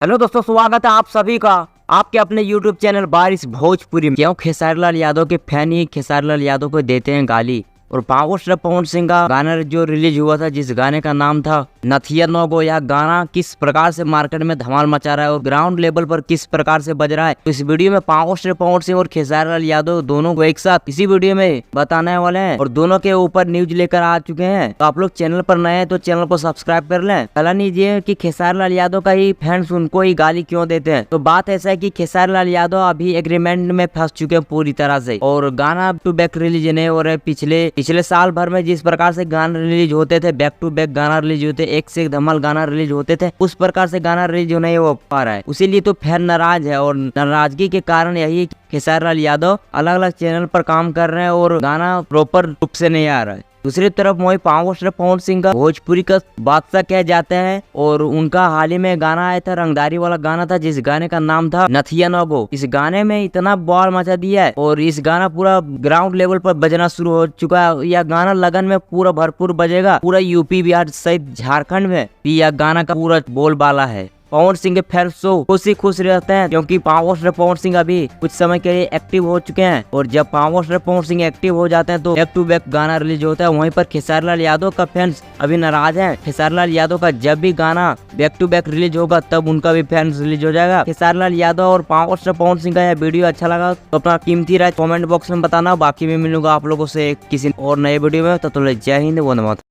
Hello दोस्तों, स्वागत है आप सभी का आपके अपने YouTube चैनल बारिश भोजपुरी में। क्यों खेसारी लाल यादव के फैन ही खेसारी लाल यादव को देते हैं गाली। और पावर स्टार पवन सिंह का गाना जो रिलीज हुआ था, जिस गाने का नाम था नथिया नो गो, यह गाना किस प्रकार से मार्केट में धमाल मचा रहा है और ग्राउंड लेवल पर किस प्रकार से बज रहा है, तो इस वीडियो में पावर स्टार पवन सिंह और खेसारी लाल यादव दोनों को एक साथ इसी वीडियो में बताने वाले हैं और दोनों के ऊपर न्यूज लेकर आ चुके हैं। तो आप लोग चैनल पर नए हैं तो चैनल को सब्सक्राइब कर लें। पहला न्यूज ये कि खेसारी लाल यादव का ही फैंस उनको ही गाली क्यों देते हैं। तो बात ऐसा है कि खेसारी लाल यादव अभी एग्रीमेंट में फंस चुके हैं पूरी तरह से और गाना टू बैक रिलीज नहीं हो रहा है। पिछले साल भर में जिस प्रकार से गाना रिलीज होते थे, बैक टू बैक गाना रिलीज होते, एक से एक धमाल गाना रिलीज होते थे, उस प्रकार से गाना रिलीज नहीं हो पा रहा है। इसीलिए तो फैन नाराज है और नाराजगी के कारण यही खेसारी लाल यादव अलग अलग चैनल पर काम कर रहे हैं और गाना प्रॉपर रूप से नहीं आ रहा है। दूसरी तरफ वही पावर स्टार पवन सिंह का भोजपुरी का बादशाह कह जाते हैं और उनका हाल ही में गाना आया था, रंगदारी वाला गाना था, जिस गाने का नाम था नथिया नो गो। इस गाने में इतना बवाल मचा दिया है और इस गाना पूरा ग्राउंड लेवल पर बजना शुरू हो चुका है। यह गाना लगन में पूरा भरपूर बजेगा, पूरा यूपी बिहार सहित झारखंड में भी यह गाना का पूरा बोलबाला है। पवन सिंह के फैंस खुश रहते हैं क्योंकि पावर स्टार पवन सिंह अभी कुछ समय के लिए एक्टिव हो चुके हैं और जब power star Pawan Singh active हो जाते हैं तो बैक टू बैक गाना रिलीज होता है। वहीं पर खेसारी लाल यादव का फैंस अभी नाराज है। खेसारी लाल यादव का जब भी गाना बैक टू बैक रिलीज होगा तब उनका भी फैंस रिलीज हो जाएगा। खेसारी लाल यादव और पावर स्टार पवन सिंह का यह वीडियो अच्छा लगा तो अपना कीमती राय कमेंट बॉक्स में बताना। बाकी मैं मिलूंगा आप लोगों से किसी और नए वीडियो में। तो जय हिंद, वंदे मातरम।